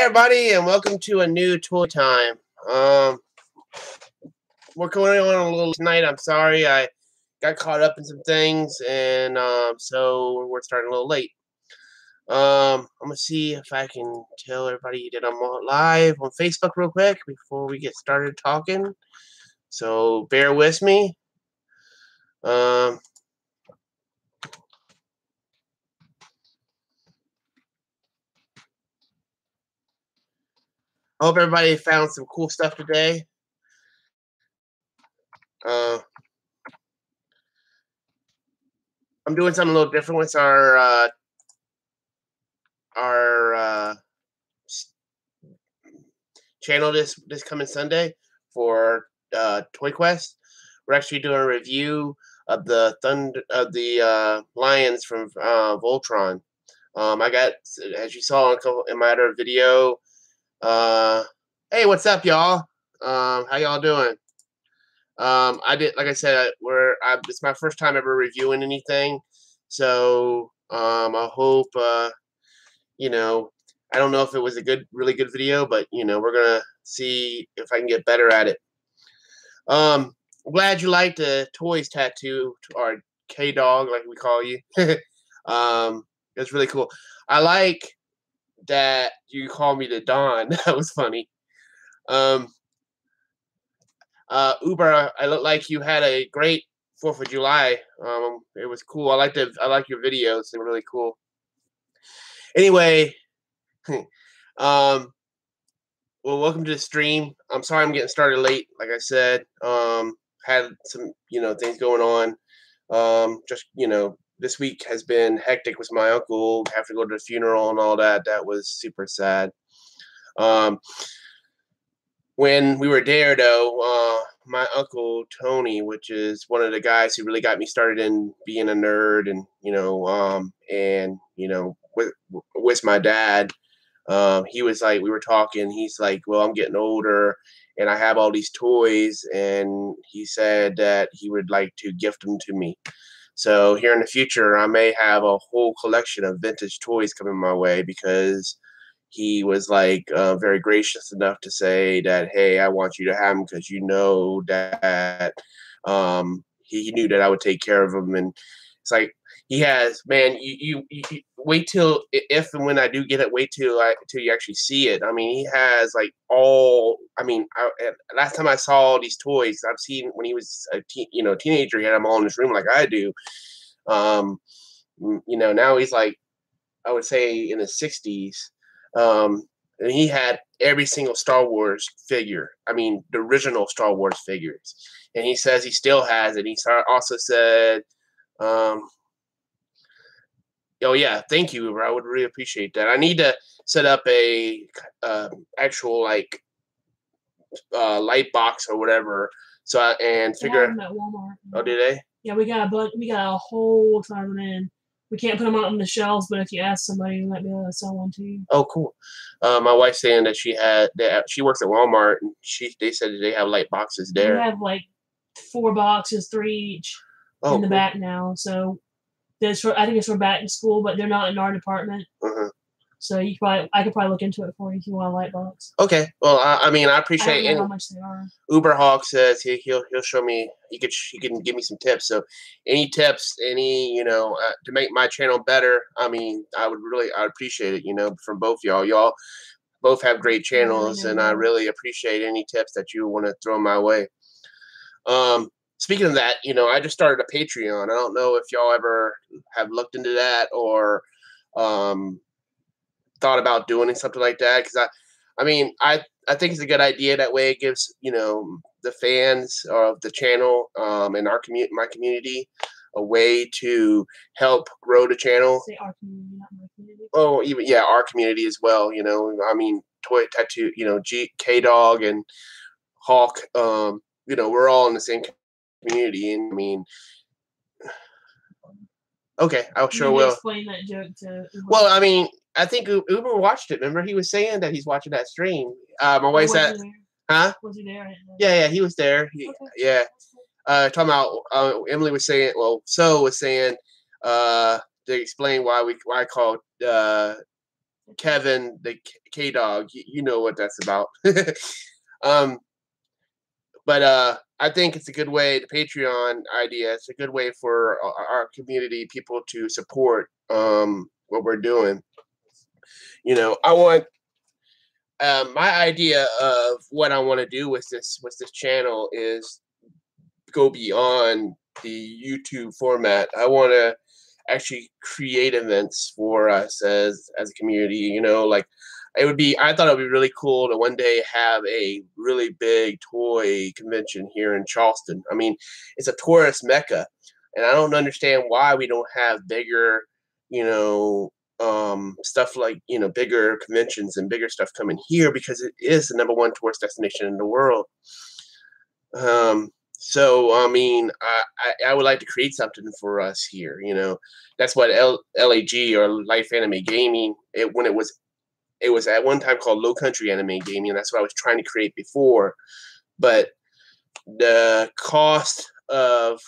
everybody, and welcome to a new toy time. We're going on a little tonight. I'm sorry, I got caught up in some things, and so we're starting a little late. I'm gonna see if I can tell everybody that I'm live on Facebook real quick before we get started talking. So bear with me. Hope everybody found some cool stuff today. I'm doing something a little different with our channel this coming Sunday for Toy Quest. We're actually doing a review of the Lions from Voltron. I got, as you saw in my other video. Hey, what's up, y'all? How y'all doing? I did, like I said, it's my first time ever reviewing anything, so I hope you know, I don't know if it was a really good video, but we're gonna see if I can get better at it. I'm glad you liked the toys tattoo, or K-Dog, like we call you. It's really cool. I like that you call me the Don. That was funny. Uber, I look like you had a great 4th of July. It was cool. I like your videos. They were really cool. Anyway, well, welcome to the stream. I'm sorry I'm getting started late. Like I said, had some things going on. Just this week has been hectic with my uncle. Have to go to the funeral and all that. That was super sad. When we were there, though, my uncle Tony, which is one of the guys who really got me started in being a nerd, and with my dad, he was like, we were talking. He's like, well, I'm getting older, and I have all these toys, and he said that he would like to gift them to me. So here in the future, I may have a whole collection of vintage toys coming my way, because he was like very gracious enough to say that, hey, I want you to have them because that he knew that I would take care of them. And it's like, he has, man, you wait till, if and when I do get it, wait till you actually see it. I mean, he has like last time I saw these toys, I've seen when he was a teenager, he had them all in his room like I do. Now he's like, I would say in his 60s. And he had every single Star Wars figure. I mean, the original Star Wars figures. And he says he still has it. He also said, oh yeah, thank you, Uber. I would really appreciate that. I need to set up a actual like light box or whatever. Figure. At Walmart. Oh, did they? Yeah, we got a whole ton of them in. We can't put them out on the shelves, but if you ask somebody, we might be able to sell one to you. Oh, cool. My wife's saying that she works at Walmart, and they said that they have light boxes there. We have like 4 boxes, 3 each in the back now. So I think it's for back to school, but they're not in our department. So I could probably look into it for you if you want a light box. Okay. Well, I mean, I appreciate I don't know how much they are. Uber Hawk says he'll show me. He can give me some tips. So any tips, to make my channel better, I mean, I appreciate it. From both y'all. Y'all both have great channels, and I really appreciate any tips that you want to throw my way. Speaking of that, I just started a Patreon. I don't know if y'all ever have looked into that or thought about doing something like that, because I think it's a good idea. That way it gives the fans of the channel and my community a way to help grow the channel. Say our community, not my community. Oh, even our community as well. I mean, Toy Tattoo, K-Dog and Hawk. We're all in the same community, and I mean, okay, I sure will. Explain that joke to Uber. Well, I mean, I think Uber watched it. Remember, he was saying that he's watching that stream. My wife said, "Huh? Was he there? Yeah, he was there. Yeah. Talking about Emily was saying. Well, So was saying to explain why I called Kevin, the K Dog. You know what that's about. But I think it's a good way. The Patreon idea. It's a good way for our community people to support what we're doing. I want my idea of what I want to do with this channel is go beyond the YouTube format. I want to actually create events for us as a community. Like I thought it would be really cool to one day have a really big toy convention here in Charleston. I mean, it's a tourist mecca, and I don't understand why we don't have bigger, stuff like bigger conventions and bigger stuff coming here, because it is the number one tourist destination in the world. So I mean, I would like to create something for us here. That's what LAG, or Life Anime Gaming. It was at one time called Low Country Anime Gaming. That's what I was trying to create before, but the cost of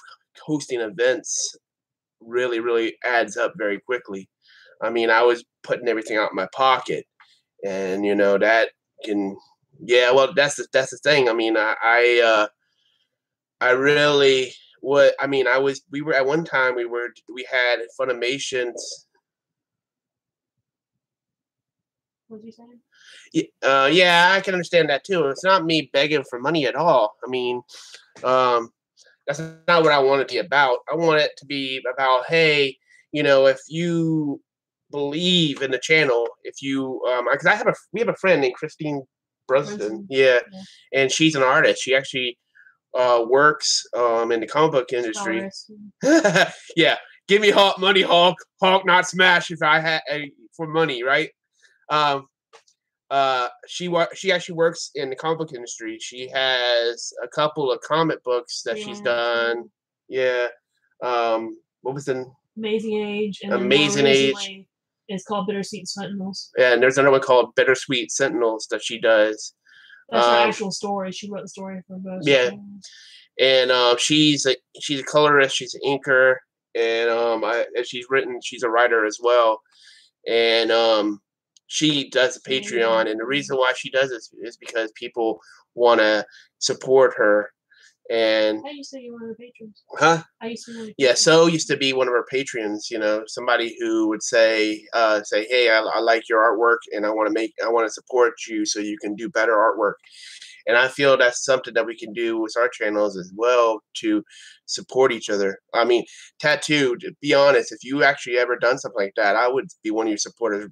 hosting events really, really adds up very quickly. I mean, I was putting everything out in my pocket, and that can, yeah. Well, that's the thing. I mean, I really would. I mean, we were at one time we had Funimation's. What you saying? Yeah, I can understand that too. It's not me begging for money at all. I mean, that's not what I want it to be about. I want it to be about, hey, if you believe in the channel, if you, because we have a friend named Christine Brunson, yeah, and she's an artist. She actually works in the comic book industry. Yeah, give me Hulk money, Hulk, not Smash. If I had for money, right? She actually works in the comic book industry. She has a couple of comic books that she's done. Yeah. What was the Amazing Age? And Amazing Age. It's called Bittersweet Sentinels. Yeah, and there's another one called Bittersweet Sentinels that she does. That's her actual story. She wrote the story for both. Yeah, and she's a colorist. She's an inker, and she's a writer as well, and she does a Patreon, and the reason why she does this is because people want to support her. And I used to be one of the patrons. Huh? I used to be one of the Yeah, So used to be one of our patrons. Somebody who would say, "Hey, I like your artwork, and I want to support you so you can do better artwork." And I feel that's something that we can do with our channels as well, to support each other. I mean, Tattoo, to be honest, if you actually ever done something like that, I would be one of your supporters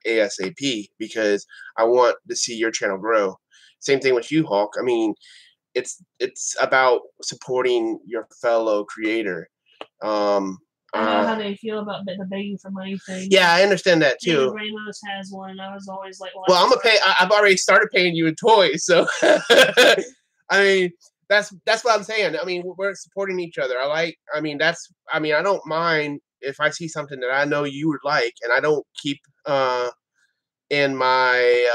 ASAP, because I want to see your channel grow. Same thing with you, Hulk. I mean, it's about supporting your fellow creator. I know how they feel about the begging for money thing. Yeah, I understand that too. Ramos has one, and I was always like, well, I'm gonna pay. I've already started paying you in toys, so I mean, that's what I'm saying. I mean, we're supporting each other. I don't mind if I see something that I know you would like, and I don't keep in my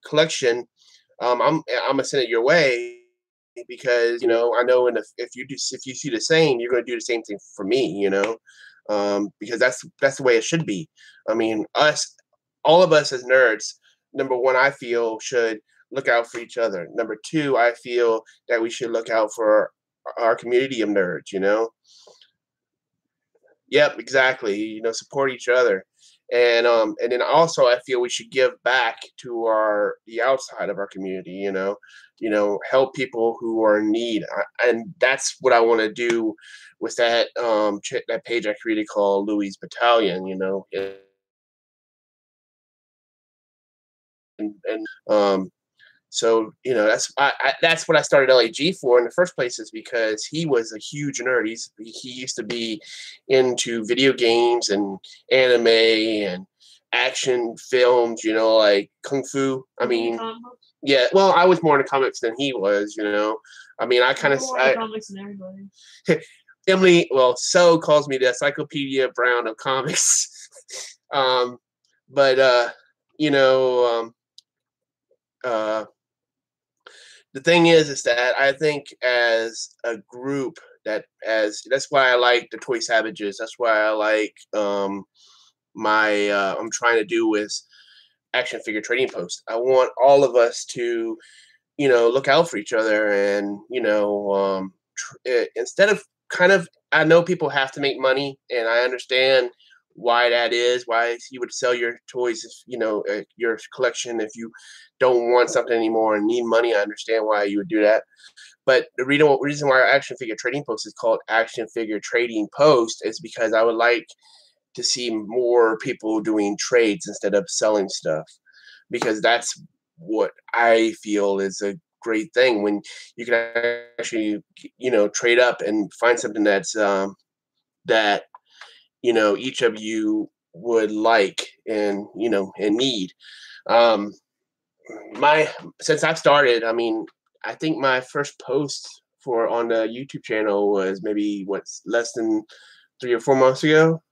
collection. I'm gonna send it your way, because I know if you see the same, you're gonna do the same thing for me. Because that's the way it should be. I mean, all of us as nerds, number one, I feel should look out for each other. Number two, I feel that we should look out for our community of nerds. Yep, exactly. Support each other. And then also I feel we should give back to the outside of our community, help people who are in need. And that's what I want to do with that that page I created called Louis Battalion, and so that's what I started LAG for in the first place, is because he was a huge nerd. He used to be into video games and anime and action films, like kung fu. I mean, yeah. Well, I was more into comics than he was. I mean, I kind of comics than everybody. Emily, So calls me the Encyclopedia Brown of comics. But the thing is that I think as a group that's why I like the Toy Savages. That's why I like I'm trying to do with Action Figure Trading Post. I want all of us to, look out for each other, and instead of kind of, I know people have to make money, and I understand why that is, why you would sell your toys if your collection, if you don't want something anymore and need money. I understand why you would do that. But the reason why our Action Figure Trading Post is called Action Figure Trading Post is because I would like to see more people doing trades instead of selling stuff, because that's what I feel is a great thing, when you can actually trade up and find something that's that each of you would like and and need. um since I've started, I mean, I think my first post on the YouTube channel was maybe less than 3 or 4 months ago.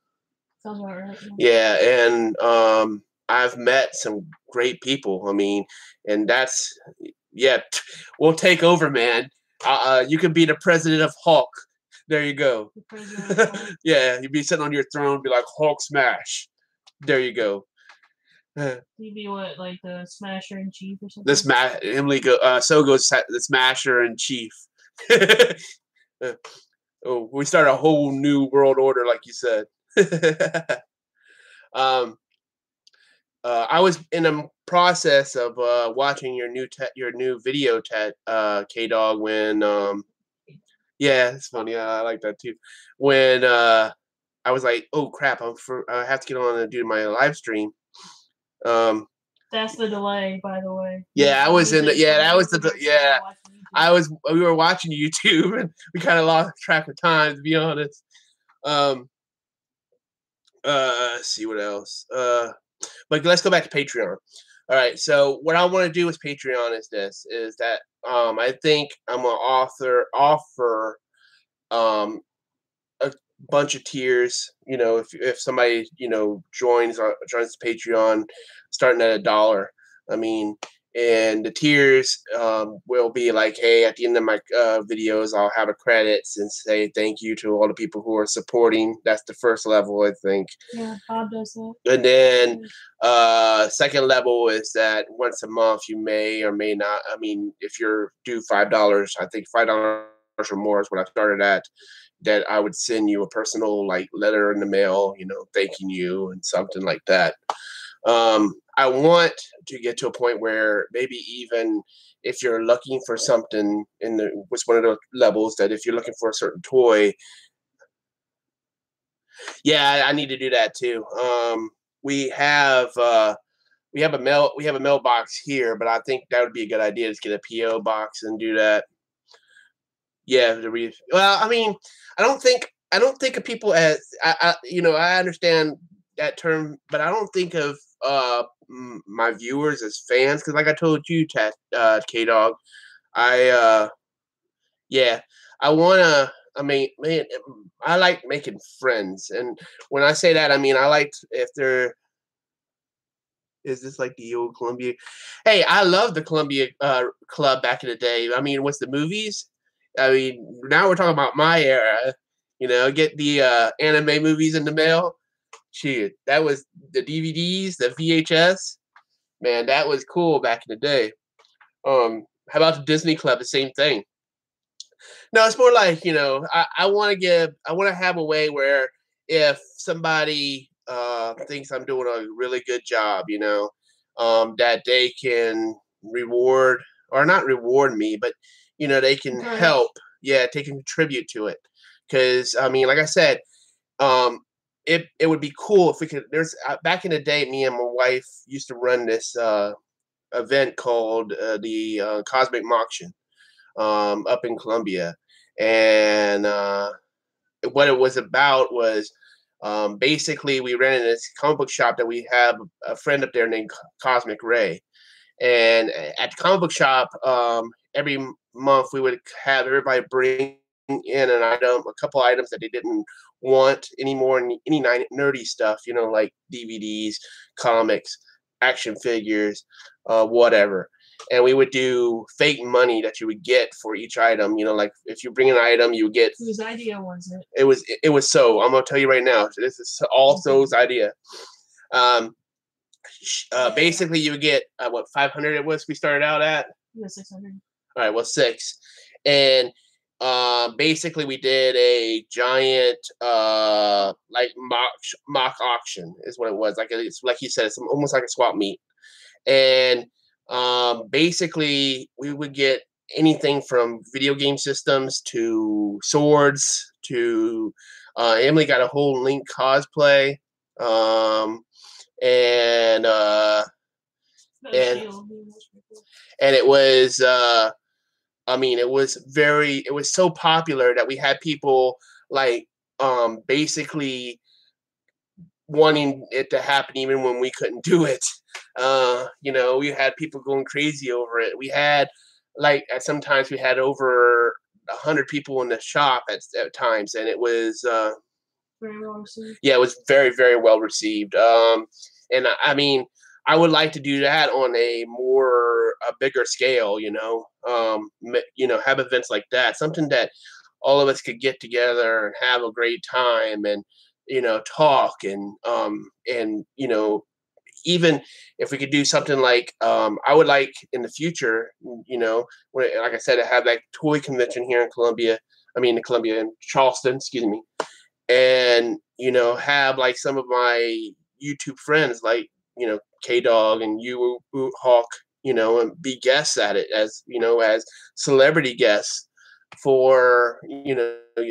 Sounds about right. Yeah, and I've met some great people. I mean, and that's we'll take over, man. You could be the president of Hulk. There you go. Yeah, you'd be sitting on your throne, be like Hulk smash. There you go. You'd be what, like the Smasher in Chief or something? Sogo's the Smasher in Chief. Oh, we start a whole new world order, like you said. I was in a process of watching your new video, K Dog. When yeah, it's funny. I like that too. When I was like, oh crap, I have to get on and do my live stream. That's the delay, by the way. Yeah, I was in the that was the yeah. We were watching YouTube and we kind of lost track of time, to be honest. Let's see what else. But let's go back to Patreon. All right. So what I want to do with Patreon is that I think I'm gonna offer a bunch of tiers. If somebody joins Patreon, starting at $1. I mean, and the tiers will be like, hey, at the end of my videos, I'll have a credits and say thank you to all the people who are supporting. That's the first level, I think. Yeah, Bob does that. And then second level is that once a month you may or may not. I mean, if you're due $5, I think $5 or more is what I started at. That I would send you a personal letter in the mail, thanking you and something like that. I want to get to a point where maybe even if you're looking for something with one of the levels, that if you're looking for a certain toy, yeah, I need to do that too. We have a mailbox here, but I think that would be a good idea to get a PO box and do that. Yeah, well, I mean, I don't think of people as I understand that term, but I don't think of my viewers as fans, because like I told you, K Dog, I wanna. I mean, man, I like making friends, and when I say that, I mean I like if they're. Is this like the old Columbia? Hey, I love the Columbia Club back in the day. I mean, what's the movies? I mean, now we're talking about my era. Get the anime movies in the mail. Shit, that was the DVDs, the VHS. Man, that was cool back in the day. How about the Disney Club? The same thing. No, it's more like I want to have a way where if somebody thinks I'm doing a really good job, that they can reward, or not reward me, but they can help. Yeah, they can contribute to it. Because I mean, like I said, it would be cool if we could. There's back in the day, me and my wife used to run this event called the Cosmic Auction up in Columbia, and what it was about was basically we ran in this comic book shop that we have a friend up there named Cosmic Ray, and at the comic book shop every month we would have everybody bring in a couple items that they didn't want anymore, any nerdy stuff, like DVDs, comics, action figures, whatever. and we would do fake money that you would get for each item. You know, like if you bring an item, you would get. Whose idea was it? It was So. I'm gonna tell you right now. This is all So's idea. Basically, you would get what 500 it was. We started out at. Yeah, 600. All right, well 6, and basically we did a giant like mock auction is what it was. Like it's like you said, it's almost like a swap meet, and basically we would get anything from video game systems to swords to Emily got a whole Link cosplay, and it was I mean, it was so popular that we had people like basically wanting it to happen even when we couldn't do it. You know, we had people going crazy over it. We had like sometimes we had over 100 people in the shop at times, and it was very well received. Yeah, it was very, very well received. And I mean, I would like to do that on a bigger scale. You know, have events like that, something that all of us could get together and have a great time and talk and even if we could do something like I would like in the future, like I said, to have that toy convention here in in Charleston, excuse me, and have like some of my YouTube friends like K-Dog and you Hawk, and be guests at it as celebrity guests for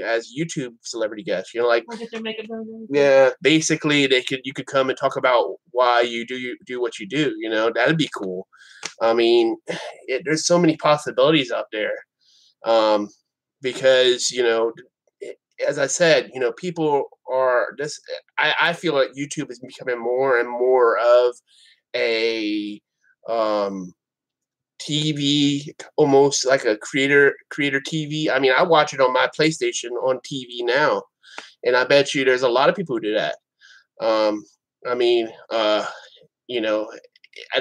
as YouTube celebrity guests, like get their makeup done. Yeah, basically you could come and talk about why you do what you do. That'd be cool. I mean, there's so many possibilities out there, because as I said, people are this. I feel like YouTube is becoming more and more of a TV, almost like a creator TV. I mean, I watch it on my PlayStation on TV now, and I bet you there's a lot of people who do that. And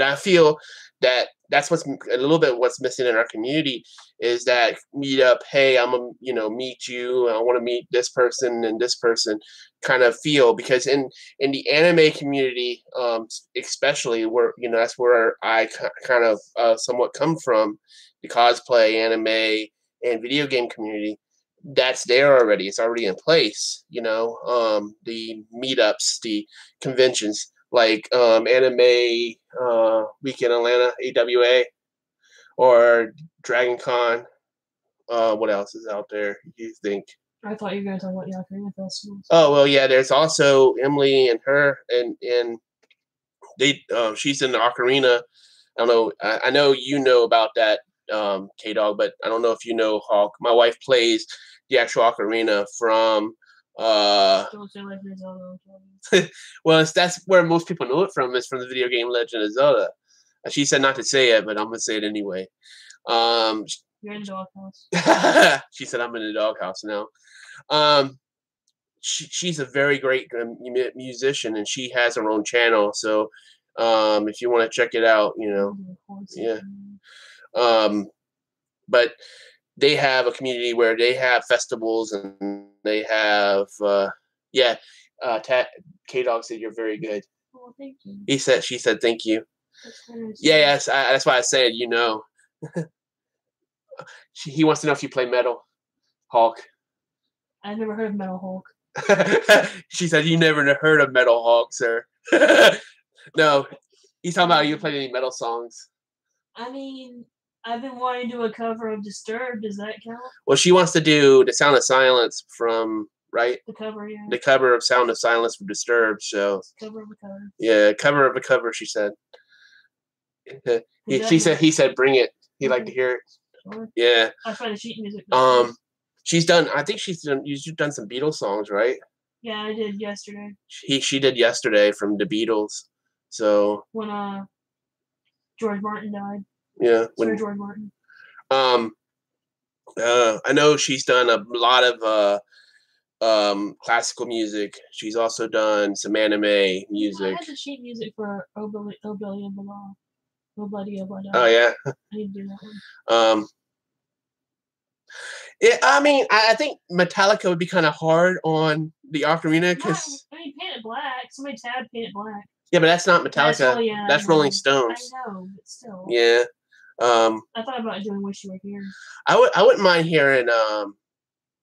I feel that that's what's a little bit what's missing in our community is that meet up. Hey, I'm gonna meet you. I want to meet this person and this person kind of feel, because in the anime community, especially where that's where I kind of somewhat come from, the cosplay, anime, and video game community. That's there already. It's already in place. The meetups, the conventions, like Anime Week in Atlanta, AWA, or Dragon Con. What else is out there, you think? I thought you were going to talk about the Ocarina Festival. Oh, well, yeah, there's also Emily and her, and they she's in the Ocarina. I don't know. I know you know about that, K-Dog, but I don't know if you know Hawk. My wife plays the actual Ocarina from Don't say Legend of Zelda. well, that's where most people know it from, is from the video game Legend of Zelda. She said not to say it, but I'm gonna say it anyway. You're in the doghouse. She said I'm in the doghouse now. She's a very great musician, and she has her own channel. So if you want to check it out, yeah. But they have a community where they have festivals and they have K-Dog said you're very good. Oh, thank you. She said thank you. Nice. Yes, that's why I said he wants to know if you play metal, Hulk. I've never heard of Metal Hulk. She said you never heard of Metal Hulk, sir. No, he's talking about you playing any metal songs. I mean, I've been wanting to do a cover of Disturbed. Does that count? Well, she wants to do The Sound of Silence from, right? The cover, yeah. The cover of Sound of Silence from Disturbed, so. Cover of a cover. Yeah, cover of a cover, she said. He said bring it. He'd like to hear it. Sure. Yeah. I find the sheet music. I think you've done some Beatles songs, right? Yeah, I did yesterday. She did yesterday from the Beatles. So when George Martin died. Yeah. Sir George Martin. I know she's done a lot of classical music. She's also done some anime music. I had the sheet music for Oh Billy and Bilal. Nobody. Oh yeah. I need to do that one. I mean, I think Metallica would be kind of hard on the Ocarina because. I mean, Paint It Black. Somebody tabbed Paint It Black. Yeah, but that's not Metallica. That's Rolling Stones. I know, but still. Yeah. I thought about doing Wish You Were Here. I wouldn't mind hearing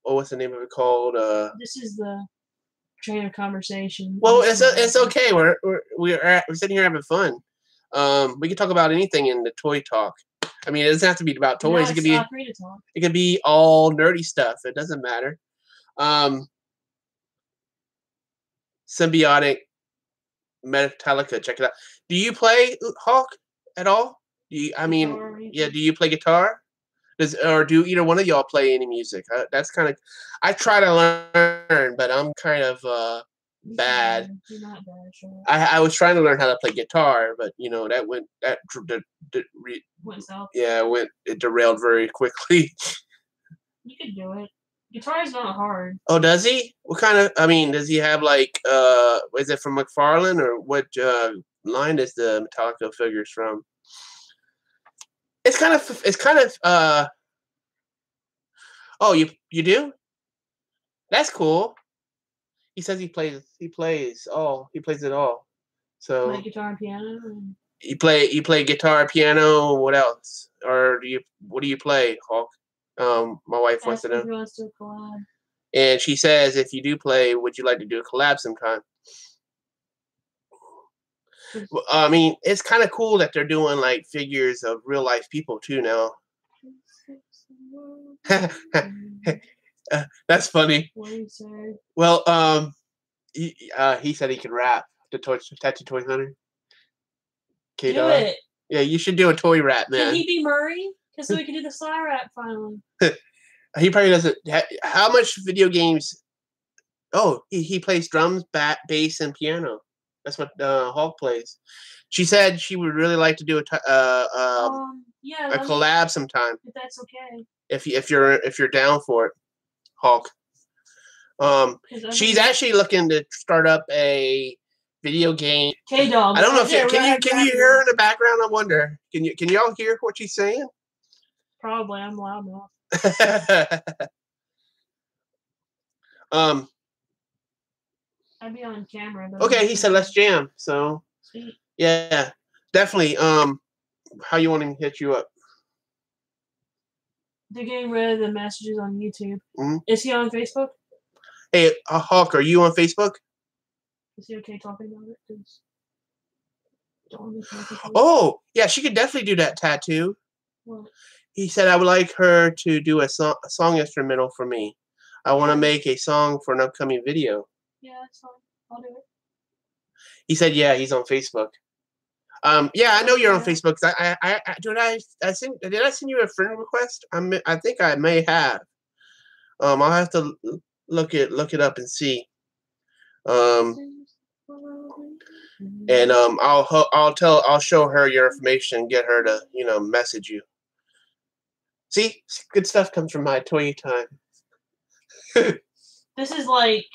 what's the name of it called? This is the train of conversation. Well, it's okay. We're sitting here having fun. We can talk about anything in the toy talk. I mean, it doesn't have to be about toys. No, it could be all nerdy stuff. It doesn't matter. Symbiotic Metallica. Check it out. Do you play Hawk at all? Do you play guitar? Or do either one of y'all play any music? That's kind of. I try to learn, but I'm kind of bad. You're not bad, sure. I was trying to learn how to play guitar, but that went south. Yeah, it derailed very quickly. You could do it. Guitar is not hard. Oh, does he? What kind of? I mean, does he have like? Is it from McFarlane or what line is the Metallica figures from? It's kind of. Oh, you do? That's cool. He says he plays it all. So play guitar and piano. You play guitar, piano. What else? Or what do you play, Hawk? My wife wants to know. He wants to collab. And she says, if you do play, would you like to do a collab sometime? Well, I mean, it's kind of cool that they're doing like figures of real life people too now. That's funny. What do you say? Well, he said he could rap. The Tattoo Toy Hunter. Do it. Yeah, you should do a toy rap, man. Can he be Murray? Because so we can do the Sly rap finally. He probably doesn't. How much video games? Oh, he plays drums, bass, and piano. That's what Hulk plays. She said she would really like to do a collab sometime. If that's okay. If you're down for it, Hulk. She's actually looking to start up a video game. K-Dog. I don't know if can you hear her in the background? I wonder. Can y'all hear what she's saying? Probably. I'm loud enough. I'd be on camera. Okay, he said let's jam. So sweet. Yeah, definitely. How you want him to hit you up? They're getting rid of the messages on YouTube. Mm-hmm. Is he on Facebook? Hey, Hawk, are you on Facebook? Is he okay talking about it? Oh, yeah, she could definitely do that tattoo. What? He said, I would like her to do a song instrumental for me. I want to make a song for an upcoming video. Yeah, that's fine. I'll do it. He said, yeah, he's on Facebook. Yeah, I know you're on Facebook. Did I send you a friend request? I think I may have. I'll have to look it up and see. And I'll show her your information and get her to message you. See, good stuff comes from my toy time. This is like.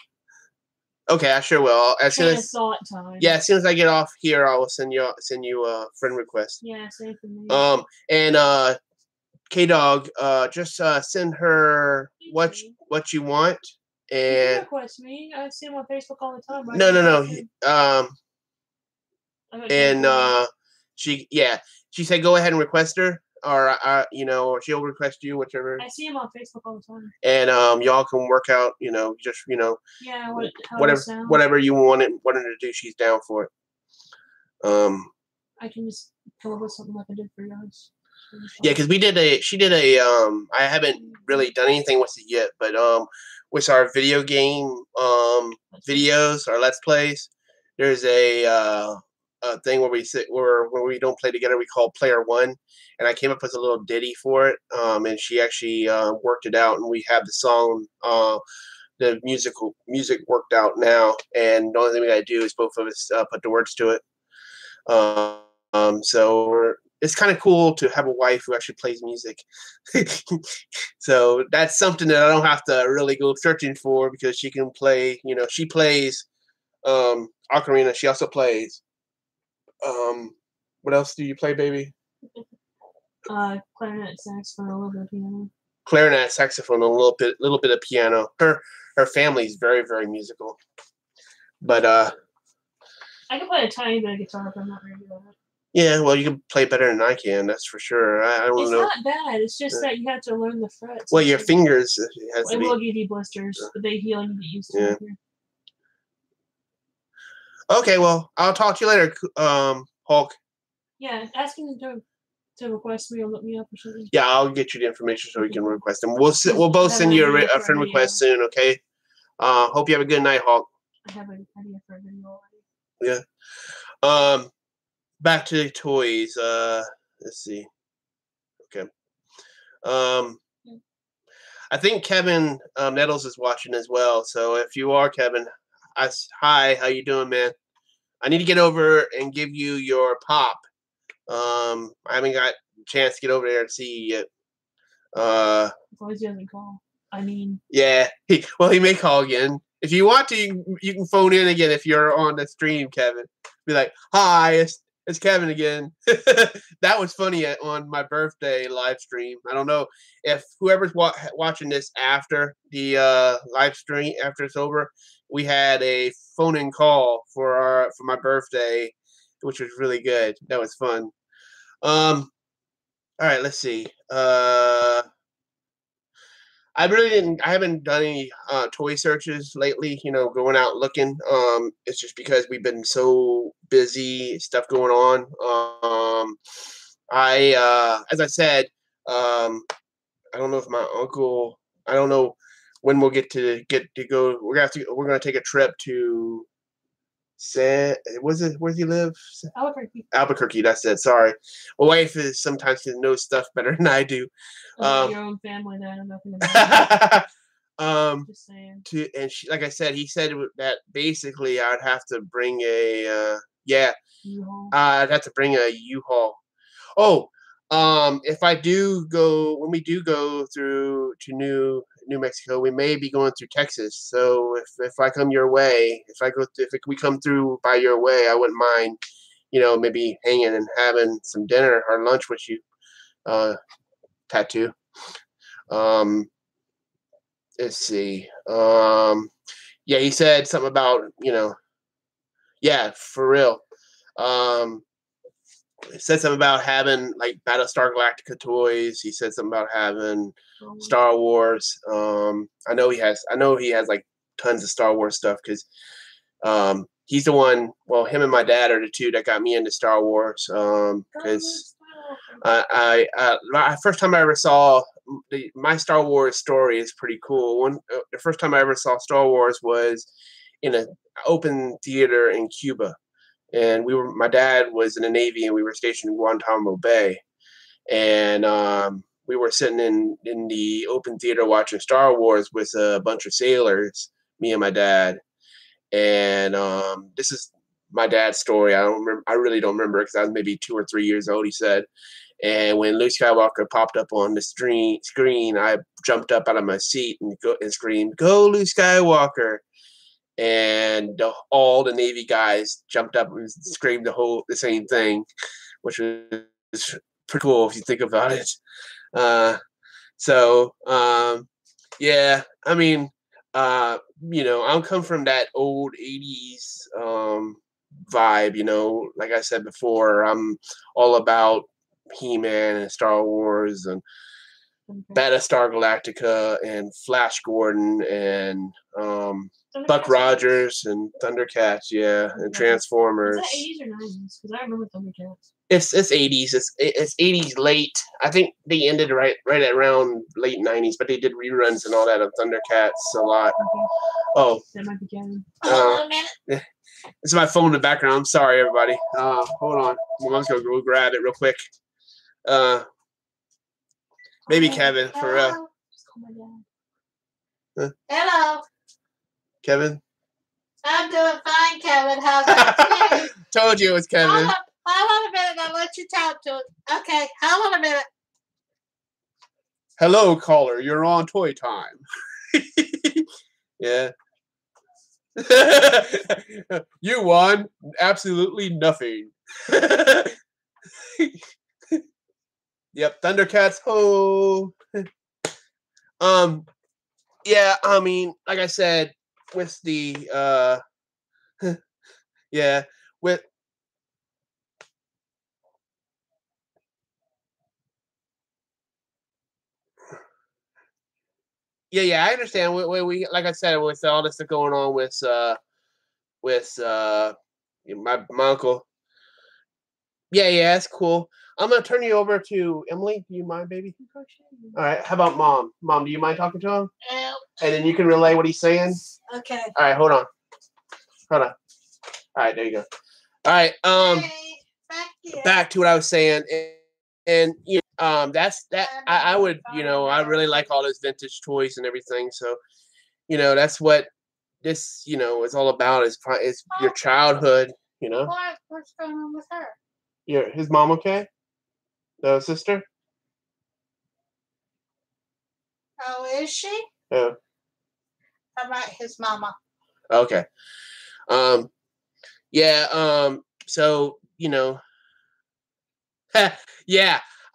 Okay, I sure will. As soon as time. Yeah, as soon as I get off here, I will send you a friend request. Yeah, same for me. And K-Dog, just send her what you want. And you request me. I see him on Facebook all the time. Right? No. And she said go ahead and request her, or or she'll request you, whichever. I see him on Facebook all the time. And y'all can work out, just Yeah, whatever you want her to do, she's down for it. I can just come up with something like I did for yours. Yeah, because she did a I haven't really done anything with it yet, but with our video game videos, our Let's Plays, there's a thing where when we don't play together, we call Player One, and I came up with a little ditty for it, and she actually worked it out, and we have the song, the music worked out now, and the only thing we gotta do is both of us put the words to it. So it's kind of cool to have a wife who actually plays music. So that's something that I don't have to really go searching for, because she can play. She plays Ocarina. She also plays What else do you play, baby? Clarinet, saxophone, a little bit of piano. Clarinet, saxophone, a little bit of piano. Her family's very, very musical. But I can play a tiny bit of guitar, but I'm not very good at it. Yeah, well, you can play better than I can. That's for sure. I don't know. It's not bad. It's just that you have to learn the frets. Well, your fingers has to be. It will give you blisters, but they heal and you get used to it. Okay, well, I'll talk to you later, Hulk. Yeah, ask him to request me or look me up or something. Yeah, I'll get you the information so we can request them. We'll both send you a friend request soon, okay? Hope you have a good night, Hulk. I have an idea for a video already. Yeah. Back to the toys. Let's see. Okay. I think Kevin Nettles is watching as well. So if you are Kevin, hi, how you doing, man? I need to get over and give you your pop. I haven't got a chance to get over there and see you yet. As long as he doesn't call. I mean. Yeah. He may call again. If you want to, you can phone in again if you're on the stream, Kevin. Be like, hi, it's Kevin again. That was funny on my birthday live stream. I don't know if whoever's watching this after the live stream, after it's over, we had a phone-in call for my birthday, which was really good. That was fun. All right, let's see. I haven't done any toy searches lately, going out looking. It's just because we've been so busy, stuff going on. As I said, I don't know if my uncle, I don't know when we'll get to go. We're gonna take a trip to where's he live? Albuquerque, that's it. Sorry. My wife is sometimes knows stuff better than I do. Your own family that I know nothing about. Just saying. And she, like I said, he said that basically I'd have to bring a U-Haul. I'd have to bring a U-Haul. Oh, if I do go, when we do go through to New Mexico, we may be going through Texas. So if I come your way, if we come through by your way, I wouldn't mind, maybe hanging and having some dinner or lunch with you, Tattoo. Let's see. Yeah, he said something about, yeah, for real. He said something about having like Battlestar Galactica toys. He said something about having Star Wars. I know he has like tons of Star Wars stuff because he's the one. Well, him and my dad are the two that got me into Star Wars. Because first time I ever saw my Star Wars story is pretty cool. The first time I ever saw Star Wars was in an open theater in Cuba. And my dad was in the Navy and we were stationed in Guantanamo Bay. And we were sitting in the open theater watching Star Wars with a bunch of sailors, me and my dad. And this is my dad's story. I really don't remember because I was maybe 2 or 3 years old, he said. And when Luke Skywalker popped up on the screen, I jumped up out of my seat and screamed, "Go, Luke Skywalker!" And all the Navy guys jumped up and screamed the same thing, which was pretty cool if you think about it. Yeah, I mean, I'm come from that old 80s vibe, like I said before, I'm all about He-Man and Star Wars and Battlestar Galactica and Flash Gordon and Buck Rogers and Thundercats, yeah, and Transformers. Is that 80s or 90s? Because I remember Thundercats. It's 80s. It's 80s late. I think they ended right around late 90s, but they did reruns and all that of Thundercats a lot. Okay. Oh. That might be Kevin. This is my phone in the background. I'm sorry, everybody. Hold on. My mom's gonna go grab it real quick. Maybe Kevin for real. Just call my dad. Hello. Kevin? I'm doing fine, Kevin. How's it? Told you it was Kevin. Hold on a minute. I'll let you talk to it. Okay, hold on a minute. Hello, caller. You're on Toy Time. Yeah. You won absolutely nothing. Yep, Thundercats. Ho. Yeah, I mean, like I said, with the yeah, with yeah, I understand. We like I said, with all this stuff going on with my uncle. Yeah, that's cool. I'm gonna turn you over to Emily. Do you mind, baby? All right. How about Mom? Mom, do you mind talking to him? Yeah. And then you can relay what he's saying. Okay. All right. Hold on. All right. There you go. All right. Hey, Back to what I was saying, and you know, that's that. I would, I really like all those vintage toys and everything. So, that's what this, is all about. Is your childhood. What's going on with her? His mom okay? The sister? Oh, is she? Yeah. How about his mama? Okay. Yeah. So yeah.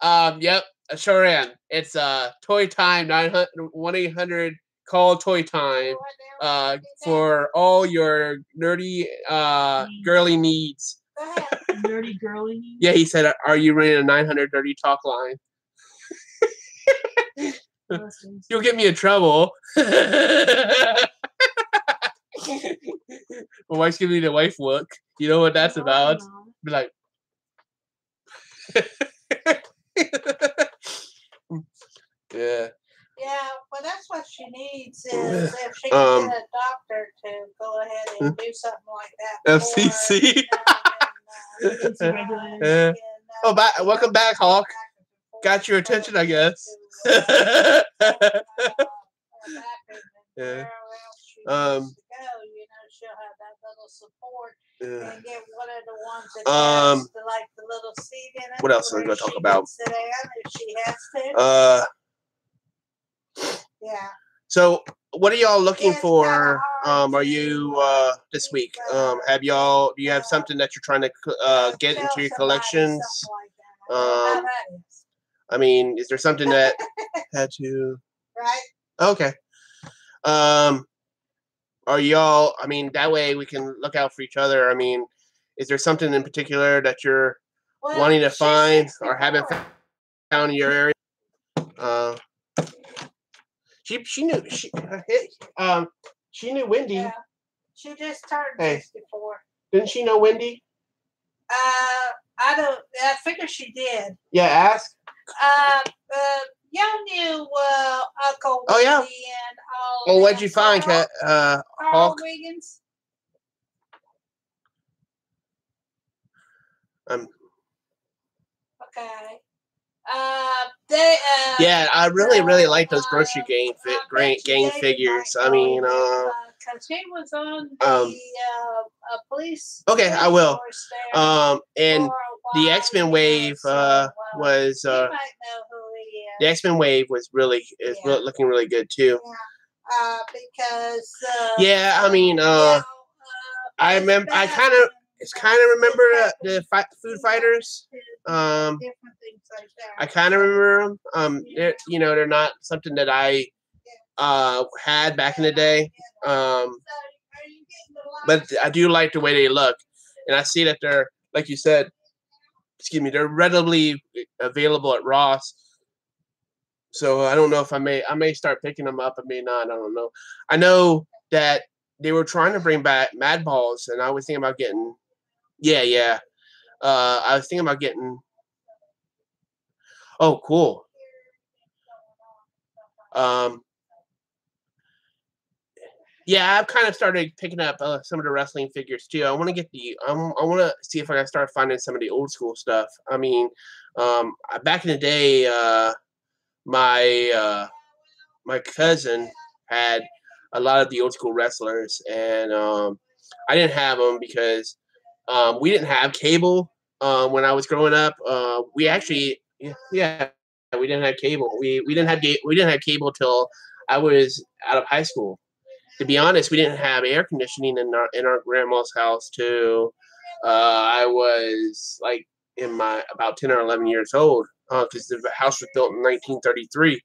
Yep. I sure am. It's Toy Time 1-800 call Toy Time. For all your nerdy girly needs. Go ahead. Nerdy girly needs? Yeah, he said, "Are you running a 900 dirty talk line?" You'll get me in trouble. My wife's giving me the wife look. You know what that's about? Be like, yeah. Yeah, well, that's what she needs is if she can get a doctor to go ahead and do something like that. FCC. Welcome back, Hawk. Got your attention, I guess. Yeah. She'll have that little support and get one of the ones that has the little seat in it. What else are we gonna talk about? Sit down if she has to. Yeah. So, what are y'all looking for? Are you this week? Do you have something that you're trying to get into your collections? I mean, is there something that had to? Right. Okay. Are y'all? I mean, that way we can look out for each other. I mean, is there something in particular that you're wanting to find or haven't found in your area? She knew Wendy. Yeah. She just turned 64. Didn't she know Wendy? I figure she did. Yeah, ask. Y'all knew Uncle Oh, yeah. Wendy and all. Well, what'd you find, Carl Hawk? Wiggins. Okay. Yeah, I really like those grocery gang figures. I mean, because he was on the police. Okay, I will. And the X-Men wave was the X-Men wave was looking really good too. Yeah. Because. Yeah, I mean, I remember. I kind of remember the Food Fighters. Different things like that. I kind of remember them. They're not something that I had back in the day. But I do like the way they look, and I see that they're, like you said, they're readily available at Ross. So I don't know if I may start picking them up. I may not. I don't know. I know that they were trying to bring back Mad Balls, and I was thinking about getting. Yeah. I was thinking about getting. Oh, cool. Yeah, I've kind of started picking up some of the wrestling figures too. I want to get I want to see if I can start finding some of the old school stuff. I mean, back in the day, my cousin had a lot of the old school wrestlers, and I didn't have them because we didn't have cable when I was growing up. We actually, we didn't have cable. We didn't have cable till I was out of high school. To be honest, we didn't have air conditioning in our grandma's house till I was like in my about 10 or 11 years old, because the house was built in 1933.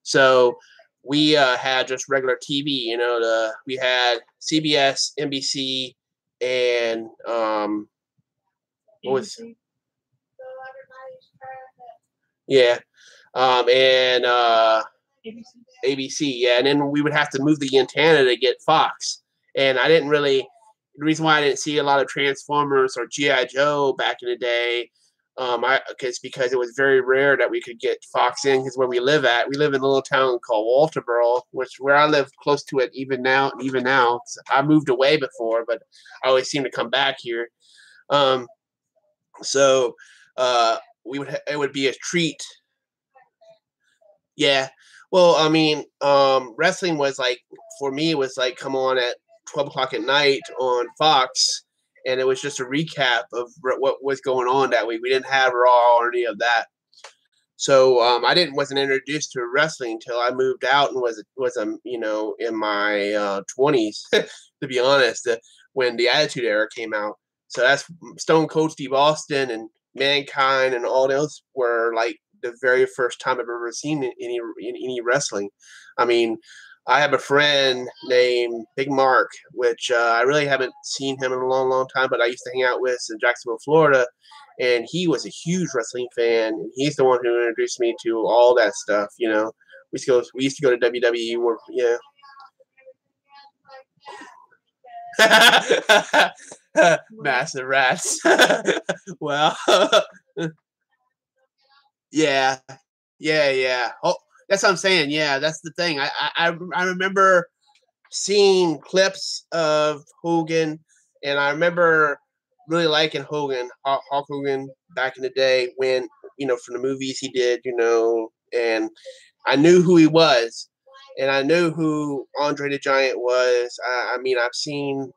So we had just regular TV. You know, we had CBS, NBC, and what was yeah, and ABC. Yeah, and then we would have to move the antenna to get Fox. And I didn't really. The reason why I didn't see a lot of Transformers or G.I. Joe back in the day, because it was very rare that we could get Fox in. Because where we live in a little town called Walterboro, where I live close to it even now. So I moved away before, but I always seem to come back here. So it would be a treat. Yeah. Well, I mean, wrestling was like, for me, it was like come on at 12 o'clock at night on Fox, and it was just a recap of what was going on that week. We didn't have Raw or any of that. So I wasn't introduced to wrestling until I moved out and was in my 20s, to be honest, when the Attitude Era came out. So that's Stone Cold Steve Austin and Mankind and all those were like the very first time I've ever seen any wrestling. I mean, I have a friend named Big Mark, which I really haven't seen him in a long, long time, but I used to hang out with in Jacksonville, Florida, and he was a huge wrestling fan, and he's the one who introduced me to all that stuff. You know, we used to go to WWE. Massive rats. Well, yeah. Oh, that's what I'm saying. Yeah, that's the thing. I remember seeing clips of Hogan, and I remember really liking Hogan, Hulk Hogan, back in the day when, from the movies he did, and I knew who he was, and I knew who Andre the Giant was. I mean, I've seen,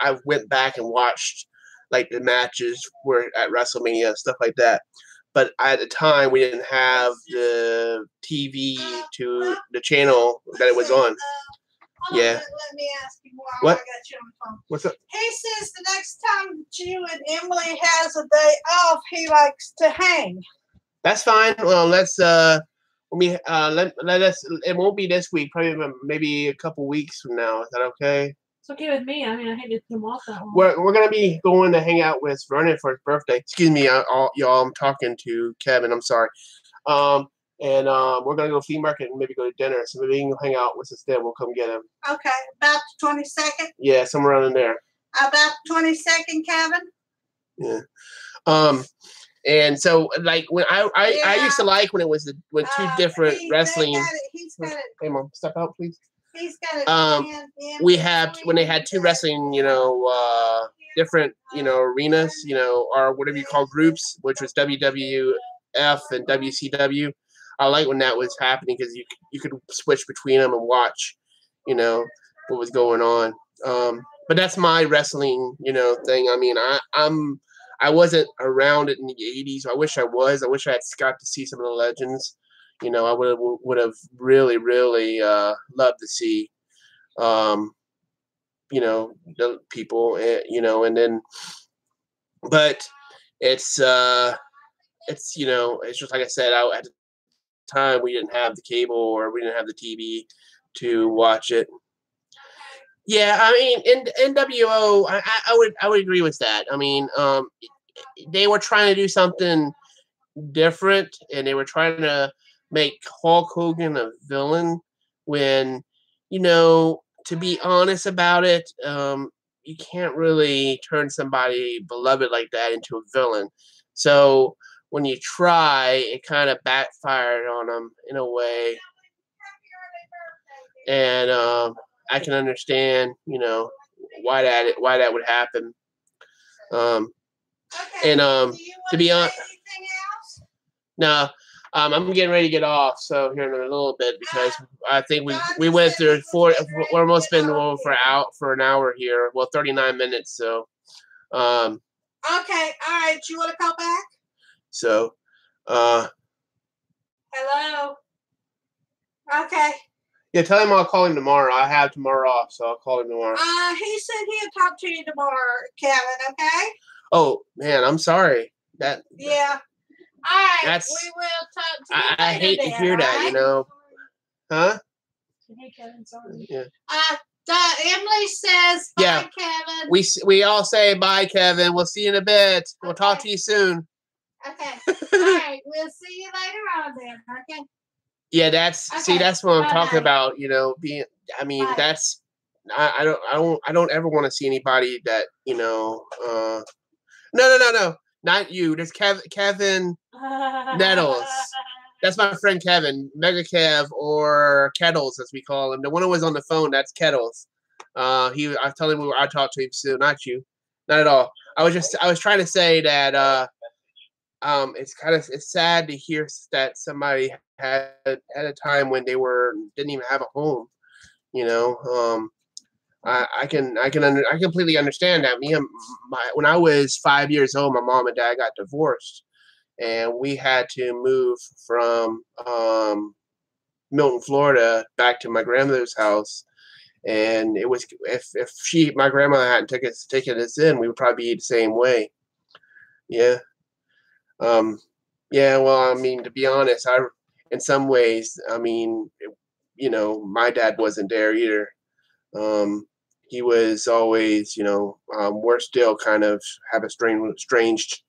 I went back and watched like the matches were at WrestleMania, stuff like that. But at the time, we didn't have the TV to the channel that it was on. Yeah. Let me ask you more. What? I got you on the phone. What's up? He says the next time that you and Emily has a day off, he likes to hang. That's fine. Well, let's let us. It won't be this week. Probably maybe a couple weeks from now. Is that okay? It's okay with me. I mean, I hate to come off that one. We're gonna be going to hang out with Vernon for his birthday. Excuse me, y'all. I'm talking to Kevin. I'm sorry. And we're gonna go to flea market and maybe go to dinner. So maybe he can hang out with us then. We'll come get him. Okay, about the 22nd. Yeah, somewhere around in there. About the 22nd, Kevin. Yeah. And so like when I used to like when it was when two different wrestling. He's got it. Hey, Mom, step out, please. He's got it. We have when they had two wrestling, different, arenas, or whatever you call groups, which was WWF and WCW. I like when that was happening because you could switch between them and watch, what was going on. But that's my wrestling, thing. I mean, I wasn't around it in the 80s. I wish I was. I wish I had got to see some of the legends. I would have really, really loved to see, the people, and then, but it's it's just like I said, at the time we didn't have the cable or we didn't have the TV to watch it. Yeah, I mean, in NWO, I would agree with that. I mean, they were trying to do something different, and they were trying to make Hulk Hogan a villain when, to be honest about it, you can't really turn somebody beloved like that into a villain. So when you try, it kind of backfired on them in a way. And I can understand, why that would happen. And to be honest, no. I'm getting ready to get off, so here in a little bit, because I think we went through we're almost been for an hour here. Well, 39 minutes. So, okay, all right. You want to call back? So, hello. Okay. Yeah, tell him I'll call him tomorrow. I have tomorrow off, so I'll call him tomorrow. He said he'll talk to you tomorrow, Kevin. Okay. Oh man, I'm sorry. Yeah. All right. That's, we will talk to you I hate to hear that, you know. Huh? Hey, Kevin, sorry. Yeah. Emily says bye, Yeah. Kevin. We all say bye, Kevin. We'll see you in a bit. We'll Okay. talk to you soon. Okay. All right. We'll see you later on then. Okay. Yeah, that's Okay. see, that's what I'm talking Bye-bye. about. You know, being. I mean, Bye. that's. I don't ever want to see anybody that, you know. No, not you. There's Kevin Nettles. That's my friend Kevin, Mega Kev, or Kettles as we call him. The one who was on the phone, that's Kettles. I was telling him I talked to him soon, not you, not at all. I was trying to say that it's sad to hear that somebody had a time when they didn't even have a home. You know, I completely understand that. When I was 5 years old, my mom and dad got divorced, and we had to move from Milton, Florida, back to my grandmother's house. And it was if my grandmother hadn't taken us in, we would probably be the same way. Yeah. Yeah. Well, I mean, to be honest, in some ways, I mean, you know, my dad wasn't there either. He was always, you know, we're still kind of have a estranged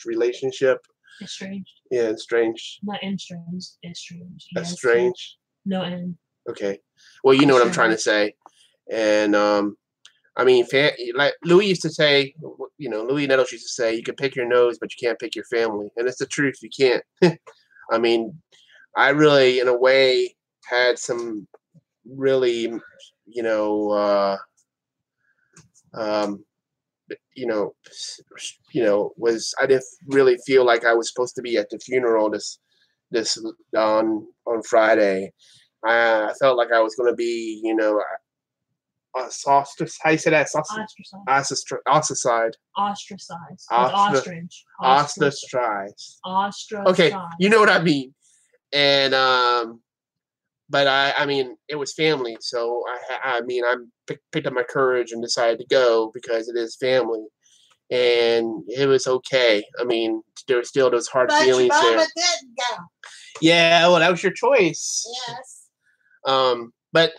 relationship. Estranged. Yeah, estranged. Not estranged. Estranged. Estranged. No N. Okay. Well, you know what I'm trying to say, and I mean, like Louis used to say, you know, Louis Nettles used to say, you can pick your nose, but you can't pick your family, and it's the truth. You can't. I mean, I really, in a way, had some really, you know, I didn't really feel like I was supposed to be at the funeral this on Friday. I felt like I was going to be, you know, ostracized. How you say that? Ostracized. Ostracized. Ostracized. Ostracized. Okay, you know what I mean. And but I mean, it was family, so I mean, I picked up my courage and decided to go because it is family, and it was okay. I mean, there were still those hard feelings but there. didn't go. Yeah, well, that was your choice. Yes. But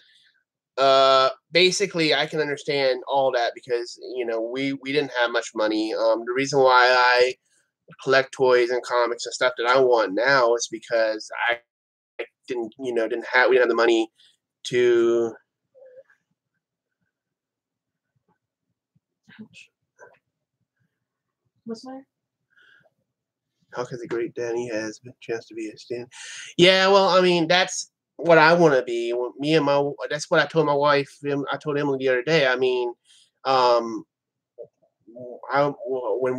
basically, I can understand all that because, you know, we didn't have much money. The reason why I collect toys and comics and stuff that I want now is because I we didn't have the money to. What's that? How can the great Danny has a chance to be a stand? Yeah, well, I mean, that's what I want to be. That's what I told my wife. I told Emily the other day. I mean, when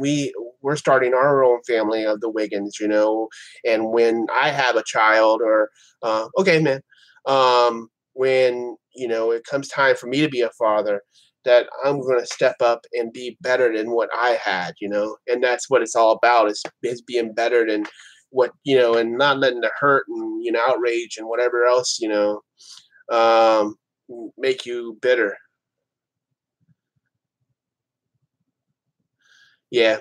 we're starting our own family of the Wiggins, you know, and when I have a child, or okay, man, when, you know, it comes time for me to be a father, that I'm going to step up and be better than what I had, you know, and that's what it's all about is being better than what, you know, and not letting the hurt and, you know, outrage and whatever else, you know, make you bitter. Yeah.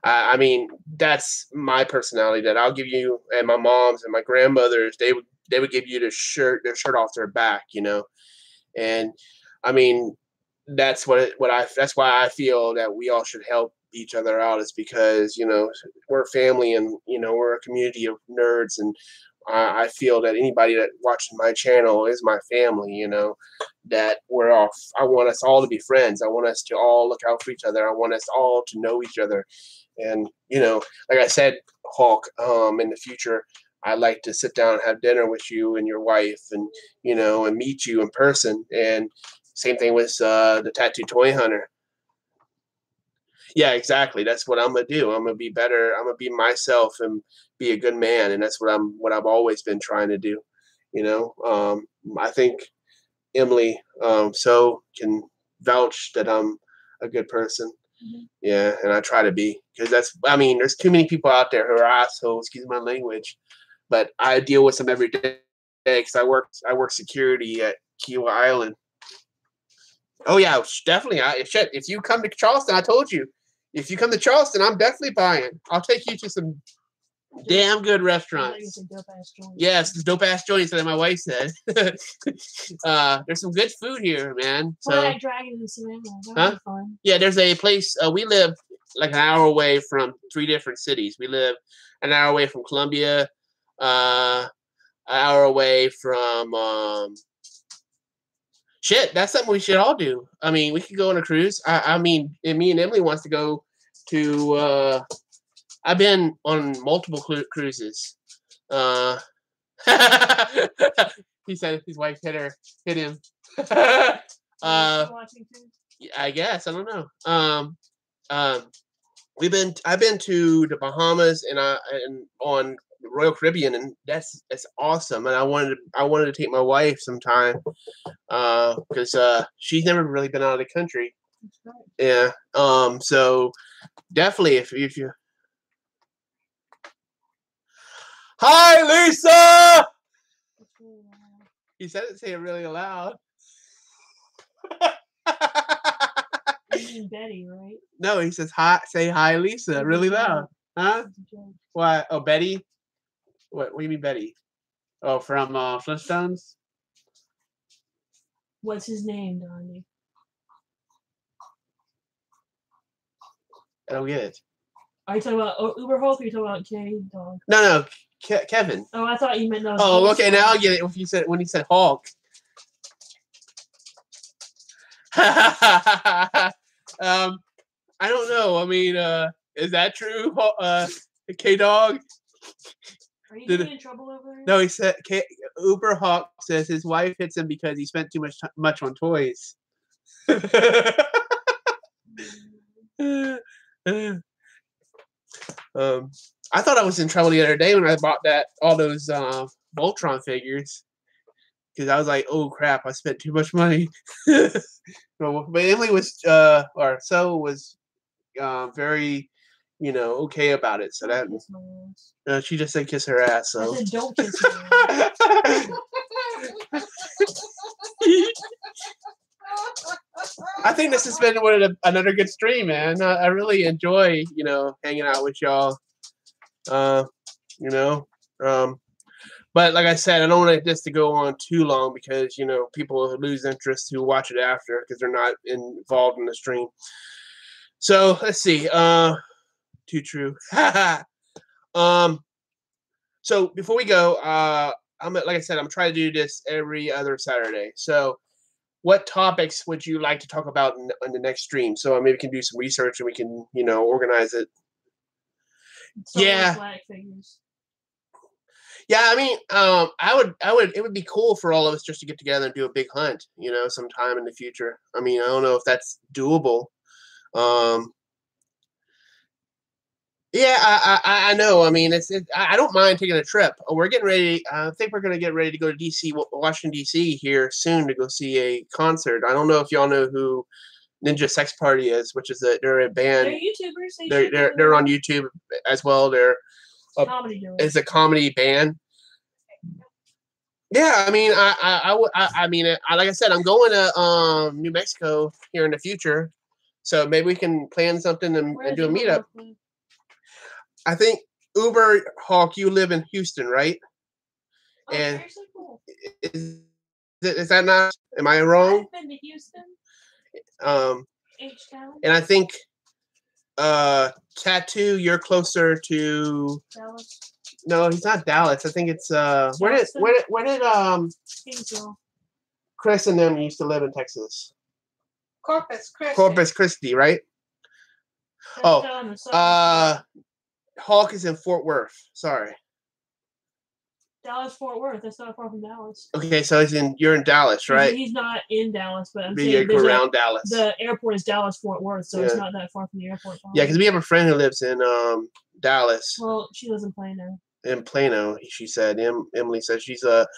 I mean, that's my personality, that I'll give you, and my mom's and my grandmothers, they would give you their shirt off their back, you know. And I mean, that's why I feel that we all should help each other out, is because, you know, we're family, and, you know, we're a community of nerds, and I feel that anybody that watches my channel is my family, you know, that I want us all to be friends. I want us to all look out for each other. I want us all to know each other. And, you know, like I said, Hulk, in the future, I'd like to sit down and have dinner with you and your wife, and, you know, and meet you in person. And same thing with the Tattoo Toy Hunter. Yeah, exactly. That's what I'm gonna do. I'm gonna be better. I'm gonna be myself and be a good man, and that's what I've always been trying to do. You know, I think Emily so can vouch that I'm a good person. Mm-hmm. Yeah, and I try to be, because I mean, there's too many people out there who are assholes. Excuse my language, but I deal with them every day because I work security at Kiawah Island. Oh yeah, definitely. If you come to Charleston, I told you, If you come to Charleston, I'm definitely buying. I'll take you to some damn good restaurants. Yes, the dope ass joints that my wife said. There's some good food here, man. So, huh? Yeah, there's a place. We live like an hour away from 3 different cities. We live an hour away from Columbia, an hour away from shit. That's something we should all do. I mean, we could go on a cruise. I mean, me and Emily wants to go to. I've been on multiple cruises. He said his wife hit him. I guess I don't know. I've been to the Bahamas and on Royal Caribbean, and that's awesome. And I wanted to take my wife sometime because she's never really been out of the country. Yeah. So definitely if you. Hi, Lisa! He said it, say it really loud. You mean Betty, right? No, he says hi. Say hi, Lisa, really loud. Huh? What? Oh, Betty? What do you mean, Betty? Oh, from Flintstones? What's his name, Donnie? I don't get it. Are you talking about Uber Hulk or are you talking about K-Dog? No, Kevin. Oh, I thought you meant no. Oh, okay, now I get it. When he said Hulk. I don't know. I mean, is that true, K-Dog? Are you getting in trouble over here? No, he said Uber Hawk says his wife hits him because he spent too much on toys. I thought I was in trouble the other day when I bought all those Voltron figures because I was like, "Oh crap! I spent too much money." But Emily was very, okay about it. So that she just said kiss her ass. So I said don't kiss her ass. I think this has been another good stream, man. I really enjoy, hanging out with y'all. But like I said, I don't want this to go on too long because, people lose interest who watch it after because they're not involved in the stream. So let's see. Too true. So before we go, like I said, I'm trying to do this every other Saturday. So what topics would you like to talk about in the next stream? So maybe we can do some research and we can, organize it. Yeah. Yeah, I mean, it would be cool for all of us just to get together and do a big hunt, sometime in the future. I mean, I don't know if that's doable. Yeah, I know. I mean, I don't mind taking a trip. We're getting ready. I think we're going to get ready to go to DC, Washington, D.C. here soon to go see a concert. I don't know if y'all know who Ninja Sex Party is, which is they're a band. They're YouTubers. They're on YouTube as well. They're it's a comedy band. Yeah, I mean, I mean, like I said, I'm going to New Mexico here in the future, so maybe we can plan something and do a meetup. I think Uber Hawk, you live in Houston, right? Oh, and cool. Is that not? Am I wrong? I've been to Houston. H-Town. And I think Tattoo, you're closer to Dallas. No, he's not Dallas. I think it's where did Chris and them used to live in Texas? Corpus Christi. Corpus Christi, right? Hawk is in Fort Worth. Sorry. Dallas, Fort Worth. That's not far from Dallas. Okay, so you're in Dallas, right? He's not in Dallas, but I'm saying around Dallas. The airport is Dallas, Fort Worth, so it's not that far from the airport. Yeah, because we have a friend who lives in Dallas. Well, she lives in Plano. In Plano, she said. Emily said she's a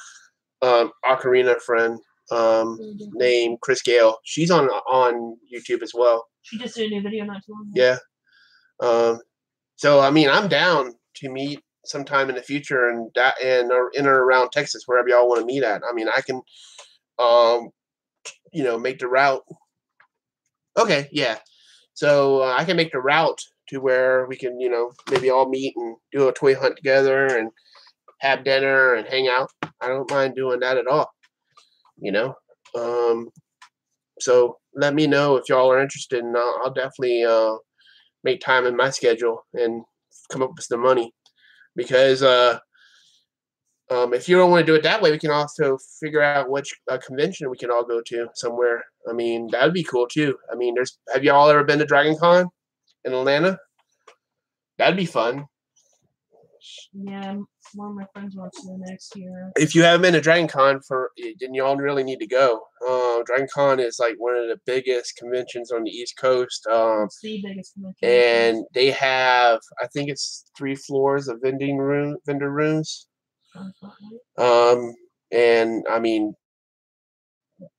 ocarina friend named Chris Gale. She's on YouTube as well. She just did a new video not too long ago. Yeah. So I mean, I'm down to meet sometime in the future and in or around Texas, wherever y'all want to meet at. I mean, I can, make the route. Okay, yeah. So I can make the route to where we can, maybe all meet and do a toy hunt together and have dinner and hang out. I don't mind doing that at all. So let me know if y'all are interested, and I'll definitely make time in my schedule and come up with some money. Because if you don't want to do it that way, we can also figure out which convention we can all go to somewhere. I mean, that would be cool too. I mean, have y'all ever been to Dragon Con in Atlanta? That'd be fun. Yeah, one of my friends wants to go next year. If you haven't been to Dragon Con, then y'all really need to go. Dragon Con is like one of the biggest conventions on the East Coast. It's the biggest convention. And they have, I think it's 3 floors of vendor rooms. And I mean,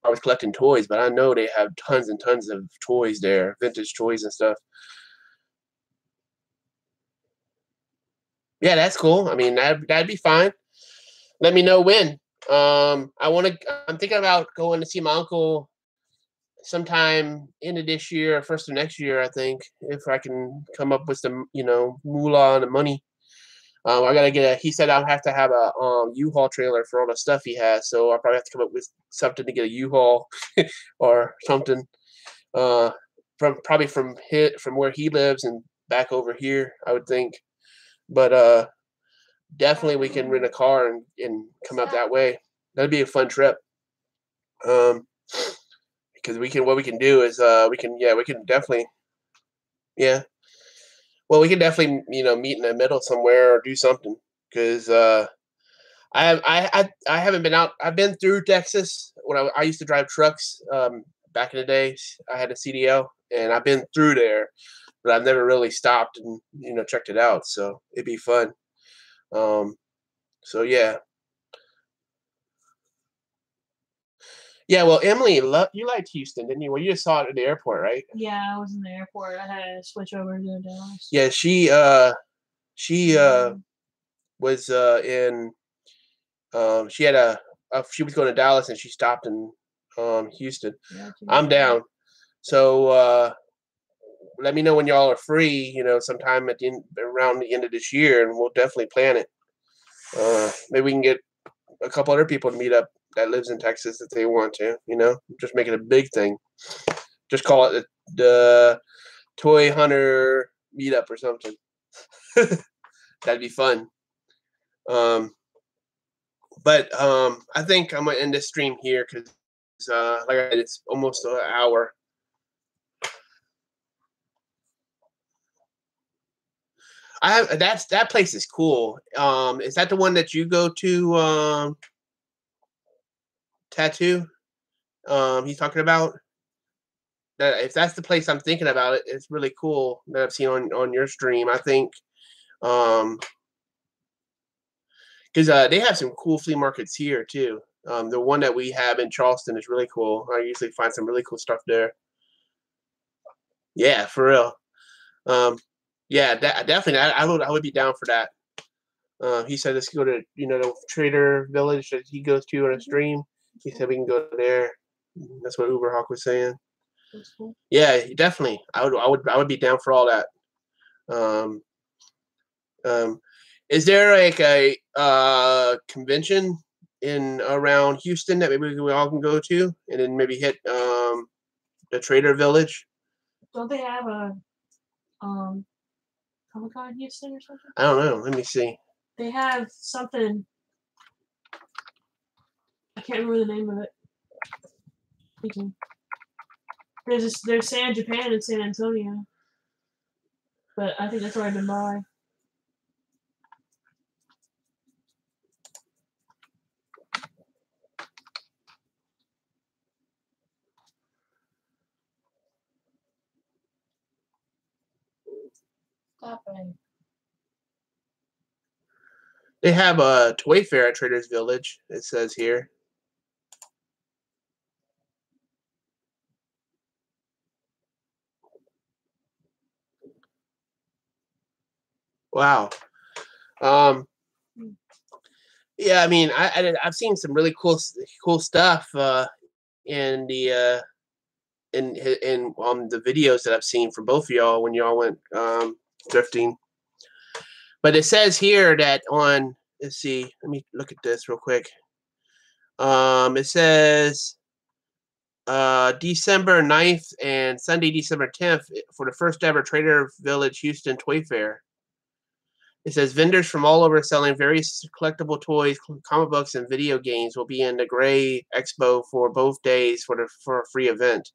I was collecting toys, but I know they have tons and tons of toys there, vintage toys and stuff. Yeah, that's cool. I mean, that'd be fine. Let me know when. I'm thinking about going to see my uncle sometime into this year or first of next year, I think, if I can come up with some, moolah and the money. I gotta he said I'll have to have a U-Haul trailer for all the stuff he has, so I'll probably have to come up with something to get a U-Haul or something from where he lives and back over here, I would think. But definitely we can rent a car and come up that way. That'd be a fun trip. Because what we can do is we can definitely we can definitely meet in the middle somewhere or do something. Because I haven't been out. I've been through Texas when I used to drive trucks back in the day. I had a CDL and I've been through there, but I've never really stopped and checked it out. So it'd be fun. So yeah. Yeah, well, Emily, you liked Houston, didn't you? Well, you just saw it at the airport, right? Yeah, I was in the airport. I had to switch over to Dallas. Yeah, she was in. She had she was going to Dallas and she stopped in Houston. Yeah, I'm down. So let me know when y'all are free. Sometime around the end of this year, and we'll definitely plan it. Maybe we can get a couple other people to meet up that lives in Texas if they want to. Just make it a big thing. Just call it the Toy Hunter meetup or something. That'd be fun. But I think I'm gonna end this stream here because, like I said, it's almost an hour. That place is cool. Is that the one that you go to? Tattoo. He's talking about. That if that's the place I'm thinking about, it's really cool that I've seen on your stream. I think. Because they have some cool flea markets here too. The one that we have in Charleston is really cool. I usually find some really cool stuff there. Yeah, for real. Yeah, definitely. I would be down for that. He said let's go to the Trader Village that he goes to on a stream. He said we can go there. That's what Uberhawk was saying. That's cool. Yeah, definitely. I would be down for all that. Is there like a convention in around Houston that maybe we all can go to, and then maybe hit the Trader Village? Don't they have a Comic-Con in Houston or something? I don't know. Let me see. They have something. I can't remember the name of it. There's San Japan and San Antonio, but I think that's already been by. They have a toy fair at Trader's Village, it says here. Wow. Yeah, I mean, I've seen some really cool stuff in the in the videos that I've seen from both of y'all when y'all went thrifting. But it says here that on, let's see, let me look at this real quick. It says December 9th and Sunday, December 10th for the first ever Trader Village Houston Toy Fair. It says vendors from all over selling various collectible toys, comic books, and video games will be in the Gray Expo for both days for a free event.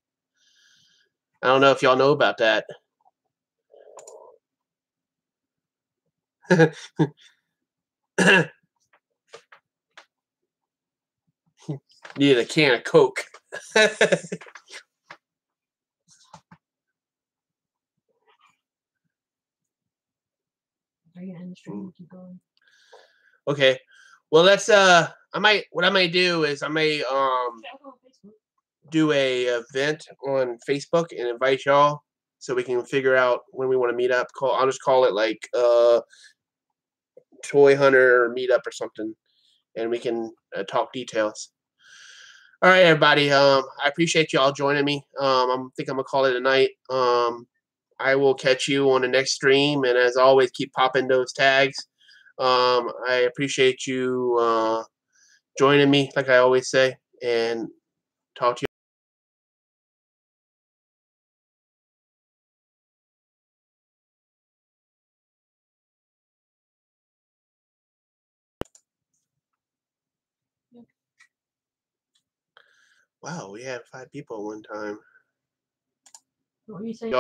I don't know if y'all know about that. Need a can of Coke. Are you gonna end the stream? Keep going. Okay. Well, let's what I may do is I may do a event on Facebook and invite y'all so we can figure out when we want to meet up. I'll just call it like Toy Hunter meetup or something, and we can talk details. All right, everybody. I appreciate y'all joining me. I think I'm gonna call it a night. I will catch you on the next stream, and as always, keep popping those tags. I appreciate you joining me, like I always say, and talk to you. Wow, we had 5 people at one time. What were you saying?